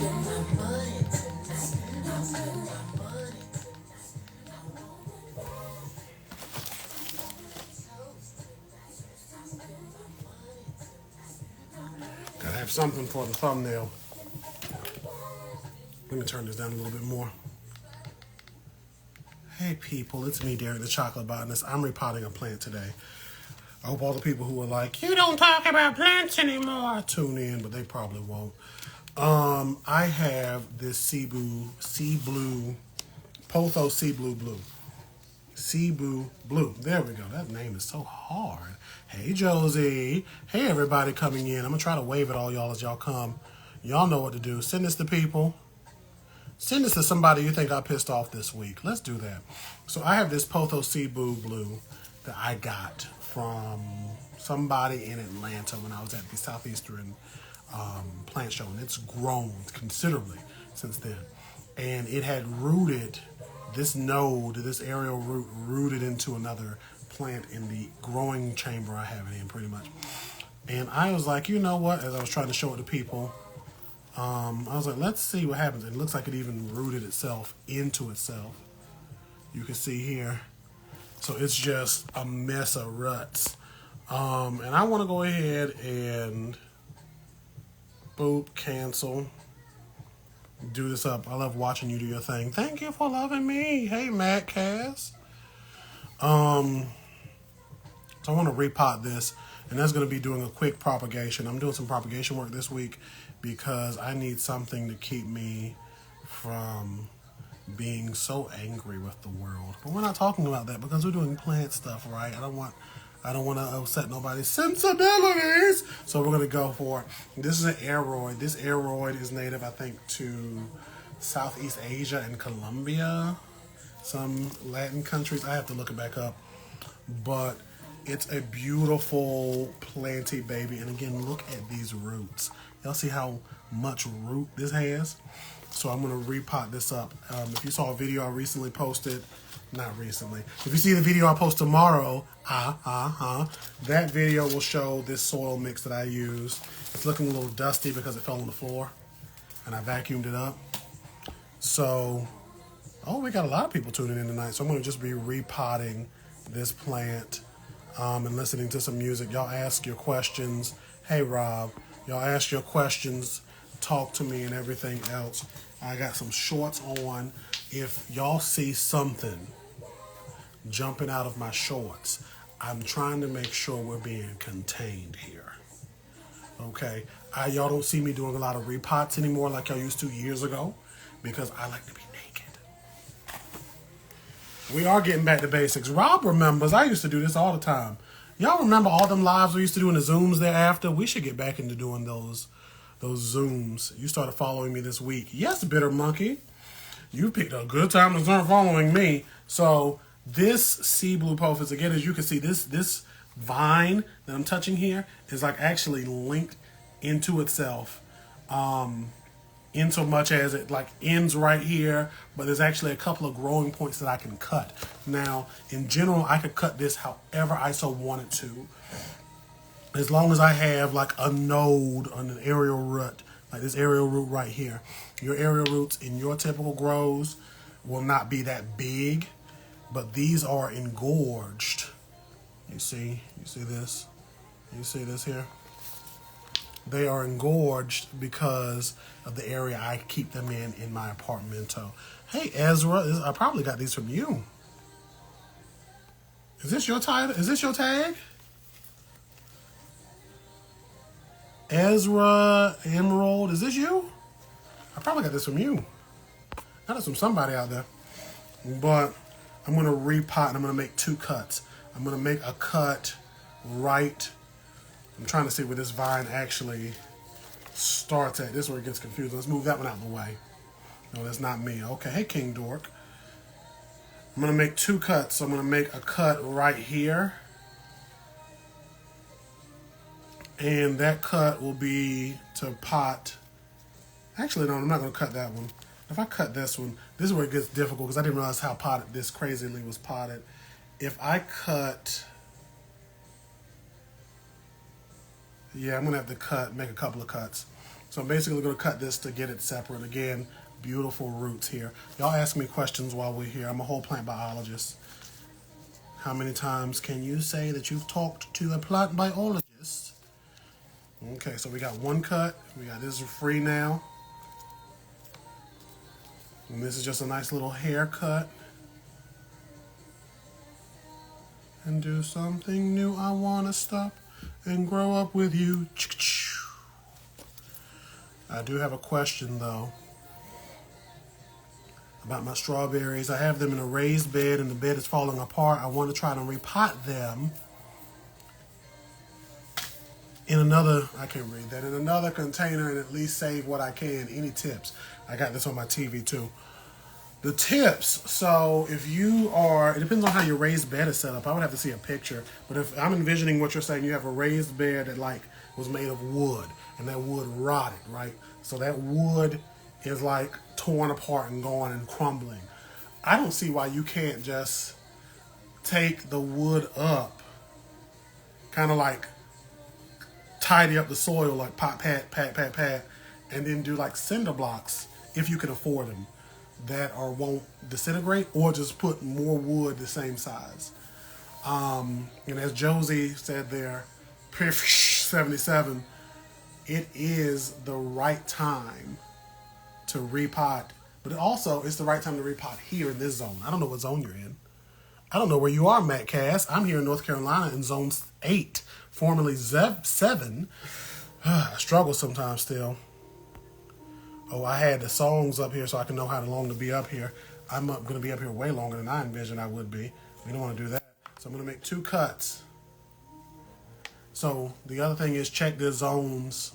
Gotta have something for the thumbnail. Let me turn this down a little bit more. Hey people, it's me, Derek the Chocolate Botanist. I'm repotting a plant today. I hope all the people who are like, you don't talk about plants anymore, tune in, but they probably won't. I have this Cebu, Pothos Cebu blue. Cebu blue. There we go. That name is so hard. Hey Josie. Hey everybody coming in. I'm gonna try to wave at all y'all as y'all come. Y'all know what to do. Send this to people. Send this to somebody you think I pissed off this week. Let's do that. So I have this Pothos Cebu blue that I got from somebody in Atlanta when I was at the Southeastern plant show, and it's grown considerably since then. And it had rooted, this node, this aerial root rooted into another plant in the growing chamber I have it in, pretty much. And I was like, you know what, as I was trying to show it to people, I was like, let's see what happens. And it looks like it even rooted itself into itself. You can see here. So it's just a mess of ruts. And I want to go ahead and boop, cancel, do this up. I love watching you do your thing. Thank you for loving me. Hey, Matt Cass. So I want to repot this, and that's going to be doing a quick propagation. I'm doing some propagation work this week because I need something to keep me from being so angry with the world. But we're not talking about that because we're doing plant stuff, right? I don't want to upset nobody's sensibilities. So we're going to go for it. This is an aeroid. This aeroid is native, I think, to Southeast Asia and Colombia, some Latin countries. I have to look it back up. But it's a beautiful planty baby. And again, look at these roots. Y'all see how much root this has? So I'm going to repot this up. If you saw a video I recently posted, not recently. If you see the video I post tomorrow, that video will show this soil mix that I used. It's looking a little dusty because it fell on the floor and I vacuumed it up. So, we got a lot of people tuning in tonight. So I'm going to just be repotting this plant and listening to some music. Y'all ask your questions. Hey, Rob. Y'all ask your questions. Talk to me and everything else. I got some shorts on. If y'all see something jumping out of my shorts, I'm trying to make sure we're being contained here. Okay? Y'all don't see me doing a lot of repots anymore like y'all used to years ago because I like to be naked. We are getting back to basics. Rob remembers I used to do this all the time. Y'all remember all them lives we used to do in the Zooms thereafter? We should get back into doing those Zooms. You started following me this week. Yes, Bitter Monkey. You picked a good time to start following me. So this sea blue pothos, again, as you can see, this vine that I'm touching here is like actually linked into itself. In so much as it like ends right here, but there's actually a couple of growing points that I can cut. Now, in general, I could cut this however I so wanted to, as long as I have like a node on an aerial root, like this aerial root right here. Your aerial roots in your typical grows will not be that big, but these are engorged. You see this? You see this here? They are engorged because of the area I keep them in my apartmento. Hey, Ezra, I probably got these from you. Is this your title? Is this your tag? Ezra Emerald, is this you? I probably got this from you. Got this from somebody out there. But I'm going to repot and I'm going to make 2 cuts. I'm going to make a cut right. I'm trying to see where this vine actually starts at. This is where it gets confused. Let's move that one out of the way. No, that's not me. Okay, hey, King Dork. I'm going to make 2 cuts. So I'm going to make a cut right here. And that cut will be to pot. Actually, no, I'm not going to cut that one. If I cut this one, this is where it gets difficult because I didn't realize how potted this crazily was potted. If I cut... Yeah, I'm going to have to make a couple of cuts. So I'm basically going to cut this to get it separate. Again, beautiful roots here. Y'all ask me questions while we're here. I'm a whole plant biologist. How many times can you say that you've talked to a plant biologist? Okay, so we got one cut. We got this free now. And this is just a nice little haircut. And do something new. I want to stop and grow up with you. I do have a question though about my strawberries. I have them in a raised bed and the bed is falling apart. I want to try to repot them in another, I can't read that, in another container and at least save what I can. Any tips? I got this on my TV too. The tips, so if you are, it depends on how your raised bed is set up. I would have to see a picture, but if I'm envisioning what you're saying, you have a raised bed that like was made of wood and that wood rotted, right? So that wood is like torn apart and going and crumbling. I don't see why you can't just take the wood up, kind of like tidy up the soil, like pat, and then do like cinder blocks if you can afford them that or won't disintegrate, or just put more wood the same size. And as Josie said there, 77, it is the right time to repot, but also it's the right time to repot here in this zone. I don't know what zone you're in. I don't know where you are, Matt Cass. I'm here in North Carolina in zone 8, formerly 7. I struggle sometimes still. Oh, I had the songs up here so I can know how long to be up here. I'm going to be up here way longer than I envisioned I would be. We don't want to do that. So I'm going to make 2 cuts. So the other thing is check the zones.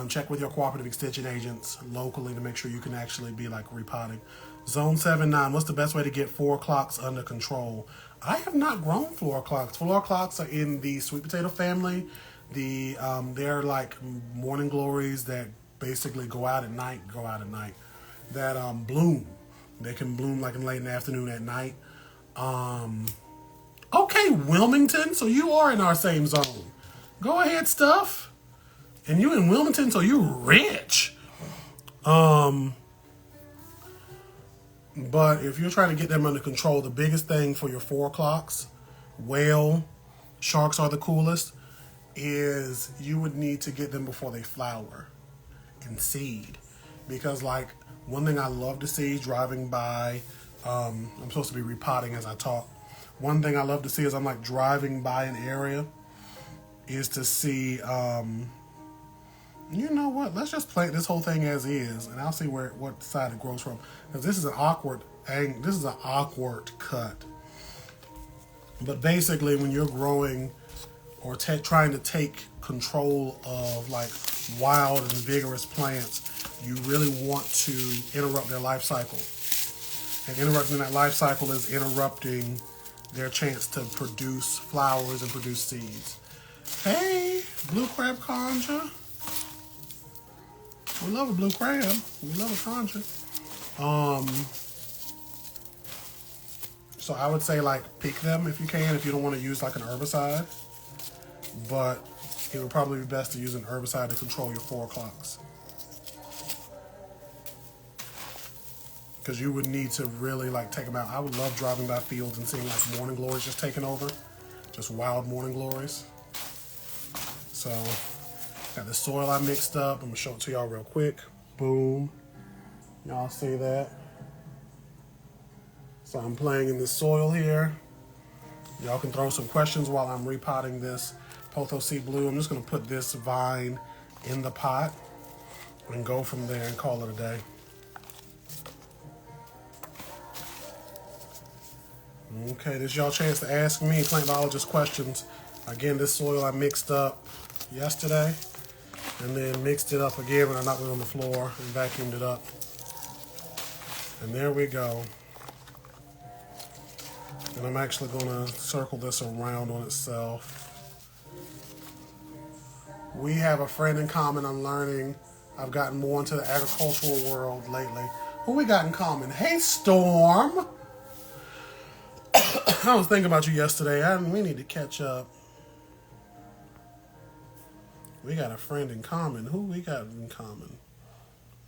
Check with your cooperative extension agents locally to make sure you can actually be like repotting. Zone 7-9, what's the best way to get 4 o'clocks under control? I have not grown 4 o'clocks. 4 o'clocks are in the sweet potato family. They're like morning glories that basically go out at night, that bloom. They can bloom like in late in the afternoon at night. Okay, Wilmington, so you are in our same zone. Go ahead, stuff. And you in Wilmington, so you rich. But if you're trying to get them under control, the biggest thing for your 4 o'clocks, whale, sharks are the coolest, is you would need to get them before they flower and seed. Because like one thing I love to see driving by, I'm supposed to be repotting as I talk. One thing I love to see is I'm like driving by an area is to see, you know what, let's just plant this whole thing as is and I'll see what side it grows from. Because this is an awkward cut. But basically when you're growing or trying to take control of like wild and vigorous plants, you really want to interrupt their life cycle. And interrupting that life cycle is interrupting their chance to produce flowers and produce seeds. Hey, blue crab concha. We love a blue crab. We love a concha. So I would say like pick them if you can, if you don't want to use like an herbicide. But it would probably be best to use an herbicide to control your 4 o'clocks. Because you would need to really like take them out. I would love driving by fields and seeing like morning glories just taking over. Just wild morning glories. So, got the soil I mixed up. I'm going to show it to y'all real quick. Boom. Y'all see that? So I'm playing in this soil here. Y'all can throw some questions while I'm repotting this Pothos Cebu. I'm just going to put this vine in the pot and go from there and call it a day. Okay, this is y'all chance to ask me plant biologist questions. Again, this soil I mixed up yesterday and then mixed it up again when I knocked it on the floor and vacuumed it up. And there we go. And I'm actually going to circle this around on itself. We have a friend in common. I'm learning. I've gotten more into the agricultural world lately. Who we got in common? Hey, Storm. I was thinking about you yesterday. We need to catch up. We got a friend in common. Who we got in common?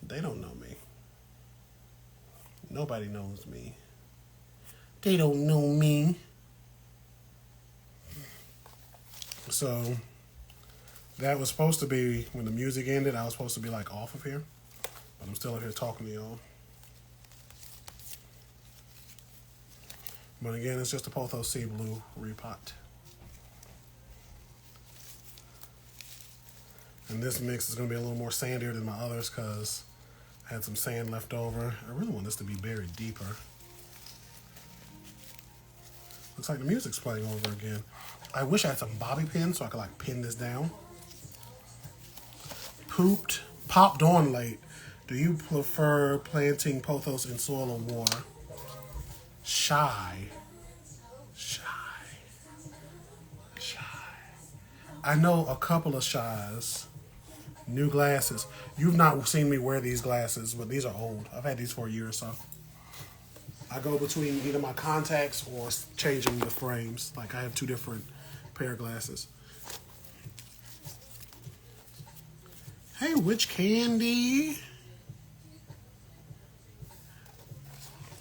They don't know me. Nobody knows me. They don't know me. So that was supposed to be, when the music ended, I was supposed to be like off of here. But I'm still up here talking to y'all. But again, it's just a Pothos Cebu repot. And this mix is going to be a little more sandier than my others because I had some sand left over. I really want this to be buried deeper. Looks like the music's playing over again. I wish I had some bobby pins so I could like pin this down. Popped on late. Do you prefer planting pothos in soil or water? Shy. I know a couple of shies. New glasses. You've not seen me wear these glasses, but these are old. I've had these for a year or so. I go between either my contacts or changing the frames. Like I have two different pair of glasses. Hey, Witch Candy.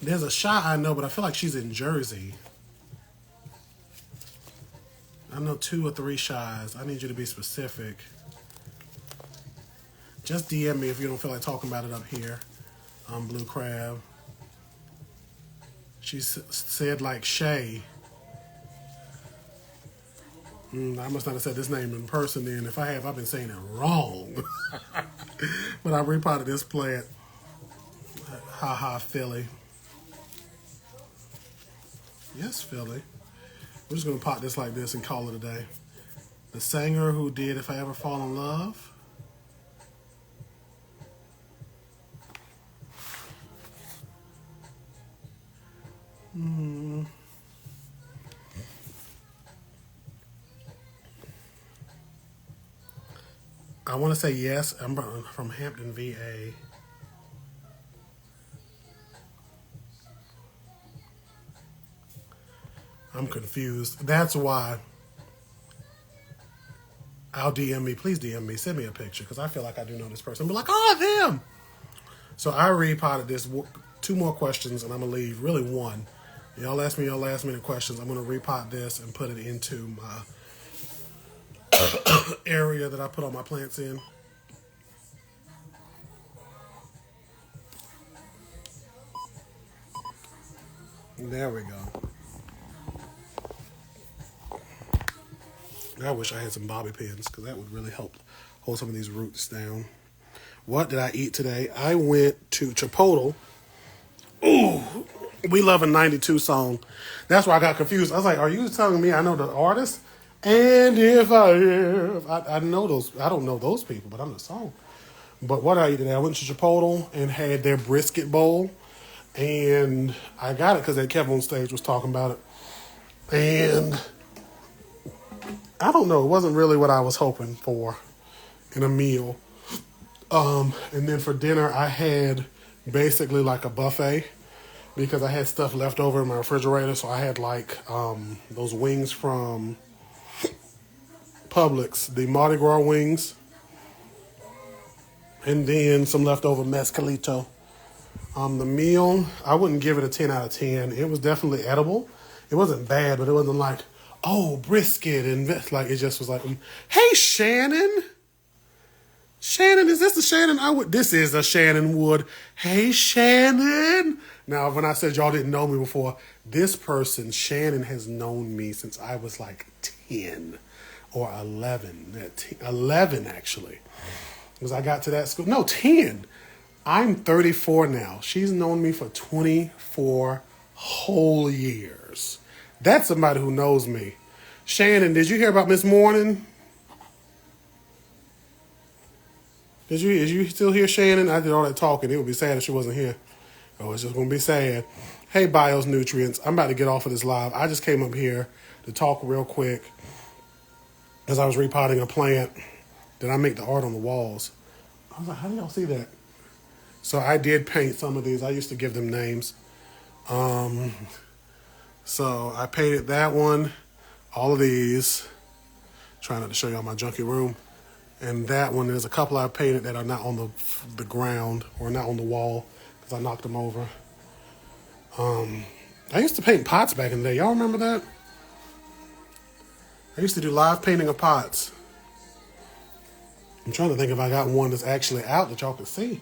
There's a shot I know, but I feel like she's in Jersey. I know 2 or 3 shies. I need you to be specific. Just DM me if you don't feel like talking about it up here. Blue Crab. She said like Shay. I must not have said this name in person then. If I have, I've been saying it wrong. But I repotted this plant. Ha Philly. Yes, Philly. We're just going to pot this like this and call it a day. The singer who did If I Ever Fall in Love. I want to say yes. I'm from Hampton, VA. I'm confused. That's why. I'll DM me. Please DM me. Send me a picture because I feel like I do know this person. Be like, oh, them. So I repotted this. 2 more questions and I'm going to leave. Really 1. Y'all ask me your last minute questions. I'm going to repot this and put it into my area that I put all my plants in. There we go. I wish I had some bobby pins because that would really help hold some of these roots down. What did I eat today? I went to Chipotle. Ooh, We Love a 92 song. That's where I got confused. I was like, are you telling me I know the artist? And if I know those, I don't know those people, but I know the song. But what I ate today, I went to Chipotle and had their brisket bowl. And I got it because Kevin on stage was talking about it. And I don't know, it wasn't really what I was hoping for in a meal. And then for dinner, I had basically like a buffet because I had stuff left over in my refrigerator. So I had like those wings from Publix, the Mardi Gras wings, and then some leftover mezcalito. The meal, I wouldn't give it a 10 out of 10. It was definitely edible. It wasn't bad, but it wasn't like, oh, brisket. And like, it just was like, hey, Shannon. Shannon, is this the Shannon I would? This is a Shannon Wood. Hey, Shannon. Now, when I said y'all didn't know me before, this person, Shannon, has known me since I was like 10 or 11. 11, actually. Because I got to that school. No, 10. I'm 34 now. She's known me for 24 whole years. That's somebody who knows me. Shannon, did you hear about Miss Morning? Is you still here, Shannon? I did all that talking. It would be sad if she wasn't here. Oh, it's just going to be sad. Hey, Bios Nutrients. I'm about to get off of this live. I just came up here to talk real quick as I was repotting a plant. Then I make the art on the walls. I was like, how do y'all see that? So I did paint some of these. I used to give them names. So I painted that one, all of these. Trying not to show y'all my junky room. And that one, there's a couple I painted that are not on the ground or not on the wall because I knocked them over. I used to paint pots back in the day. Y'all remember that? I used to do live painting of pots. I'm trying to think if I got one that's actually out that y'all can see.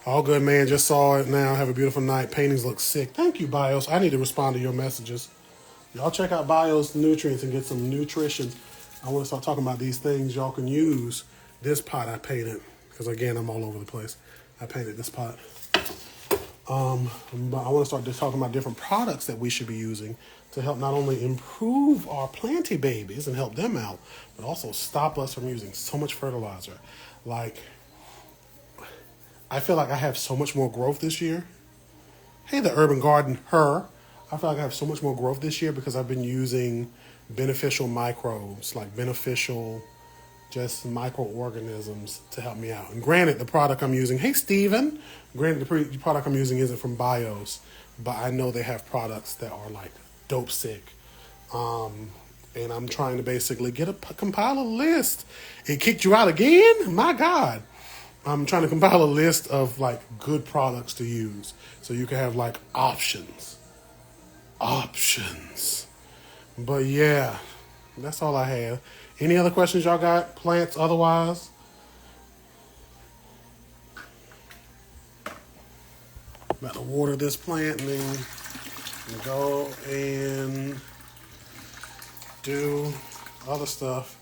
All good, man. Just saw it now. Have a beautiful night. Paintings look sick. Thank you, Bios. I need to respond to your messages. Y'all check out Bios Nutrients and get some nutrition. I want to start talking about these things y'all can use. This pot I painted, because again, I'm all over the place. I painted this pot. But I want to start just talking about different products that we should be using to help not only improve our planty babies and help them out, but also stop us from using so much fertilizer. Like, I feel like I have so much more growth this year. Hey, the urban garden, her. I feel like I have so much more growth this year because I've been using beneficial microbes, like beneficial just microorganisms to help me out. And granted, the product I'm using, hey, Steven, granted, the product I'm using isn't from Bios, but I know they have products that are like dope sick. And I'm trying to basically compile a list. It kicked you out again? My God. I'm trying to compile a list of like good products to use so you can have like options. But yeah, that's all I have. Any other questions y'all got? Plants otherwise? About to water this plant and then go and do other stuff.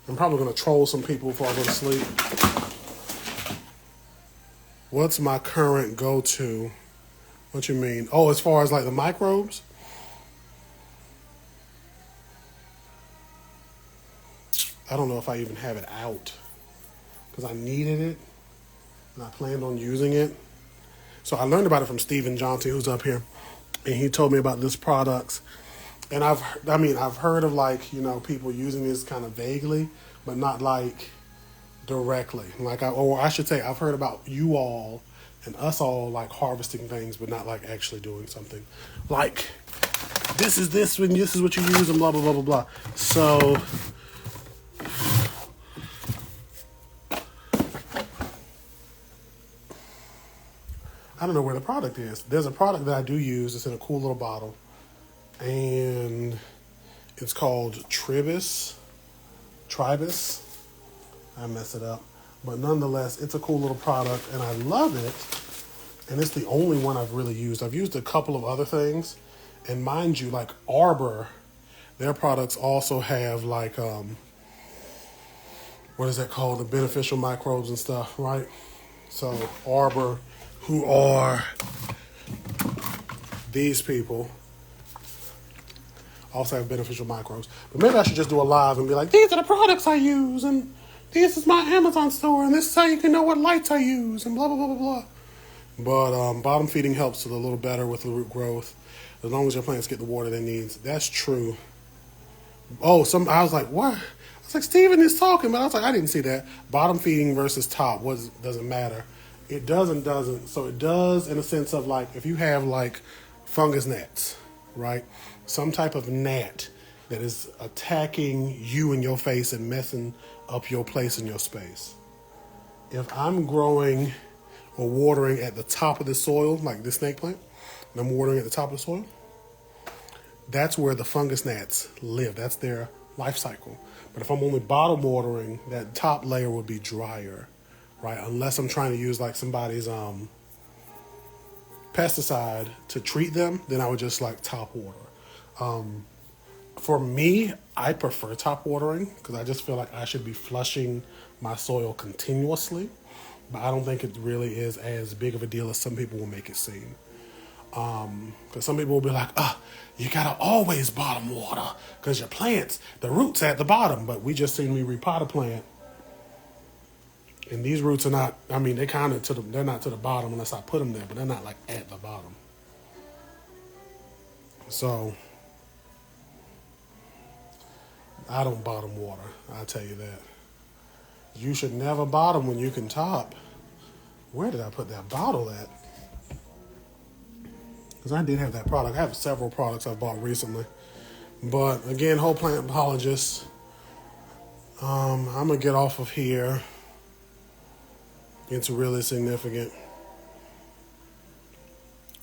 I'm probably going to troll some people before I go to sleep. What's my current go-to? What you mean? Oh, as far as like the microbes? I don't know if I even have it out because I needed it and I planned on using it. So I learned about it from Stephen Johnson, who's up here, and he told me about this product. And I've heard of like, people using this kind of vaguely, but not like directly. Or I should say, I've heard about you all and us all like harvesting things, but not like actually doing something. Like, this is what you use and blah, blah, blah, blah, blah. So I don't know where the product is. There's a product that I do use. It's in a cool little bottle. And it's called Tribus. I mess it up. But nonetheless, it's a cool little product, and I love it. And it's the only one I've really used. I've used a couple of other things. And mind you, like Arbor, their products also have like, what is that called? The beneficial microbes and stuff, right? So Arbor, who are these people, also have beneficial microbes. But maybe I should just do a live and be like, these are the products I use, and this is my Amazon store, and this is how you can know what lights I use, and blah, blah, blah, blah, blah. But bottom feeding helps a little better with the root growth, as long as your plants get the water they need. That's true. Oh, I was like, what? I was like, Steven is talking, but I was like, I didn't see that. Bottom feeding versus top doesn't matter. It does and doesn't. So it does in a sense of like, if you have like fungus gnats, right? Some type of gnat that is attacking you in your face and messing up your place in your space. If I'm growing or watering at the top of the soil, like this snake plant, and I'm watering at the top of the soil, that's where the fungus gnats live. That's their life cycle. But if I'm only bottom watering, that top layer will be drier, right? Unless I'm trying to use like somebody's pesticide to treat them, then I would just like top water. For me, I prefer top watering because I just feel like I should be flushing my soil continuously. But I don't think it really is as big of a deal as some people will make it seem. Because some people will be like, you gotta always bottom water because your plants, the roots at the bottom. But we just seen me repot a plant, and these roots are not. I mean, they're not to the bottom unless I put them there, but they're not like at the bottom. So I don't bottom water. I'll tell you that. You should never bottom when you can top. Where did I put that bottle at? Because I did have that product. I have several products I've bought recently. But again, whole plant biologist. I'm going to get off of here. It's really significant.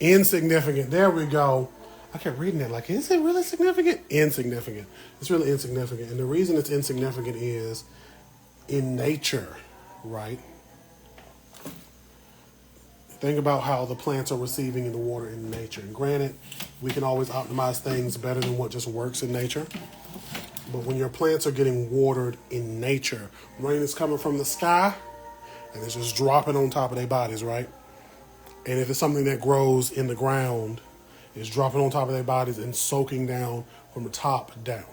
Insignificant. There we go. I kept reading that like, is it really significant? Insignificant. It's really insignificant. And the reason it's insignificant is in nature, right? Think about how the plants are receiving the water in nature. And granted, we can always optimize things better than what just works in nature. But when your plants are getting watered in nature, rain is coming from the sky and it's just dropping on top of their bodies, right? And if it's something that grows in the ground, it's dropping on top of their bodies and soaking down from the top down.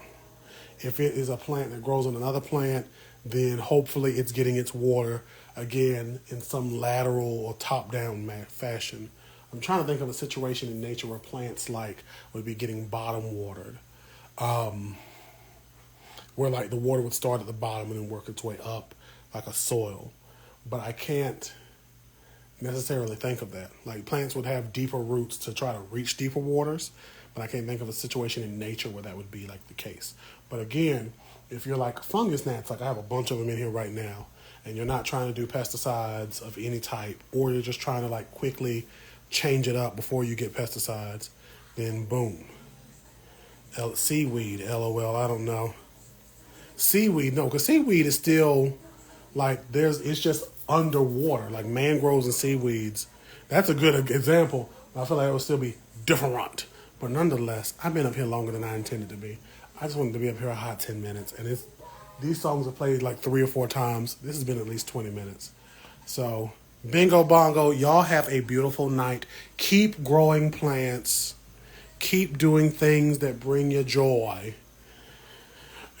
If it is a plant that grows on another plant, then hopefully it's getting its water again in some lateral or top-down fashion. I'm trying to think of a situation in nature where plants like would be getting bottom watered, where like the water would start at the bottom and then work its way up like a soil. But I can't necessarily think of that. Like plants would have deeper roots to try to reach deeper waters, but I can't think of a situation in nature where that would be like the case. But again, if you're like fungus gnats, like I have a bunch of them in here right now, and you're not trying to do pesticides of any type, or you're just trying to like quickly change it up before you get pesticides, then boom. Seaweed, LOL, I don't know. Seaweed, no, because seaweed is still like it's just underwater, like mangroves and seaweeds. That's a good example. I feel like it would still be different. But nonetheless, I've been up here longer than I intended to be. I just wanted to be up here a hot 10 minutes. And these songs are played like 3 or 4 times. This has been at least 20 minutes. So, bingo bongo, y'all have a beautiful night. Keep growing plants. Keep doing things that bring you joy.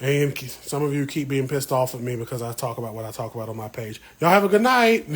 And some of you keep being pissed off at me because I talk about what I talk about on my page. Y'all have a good night.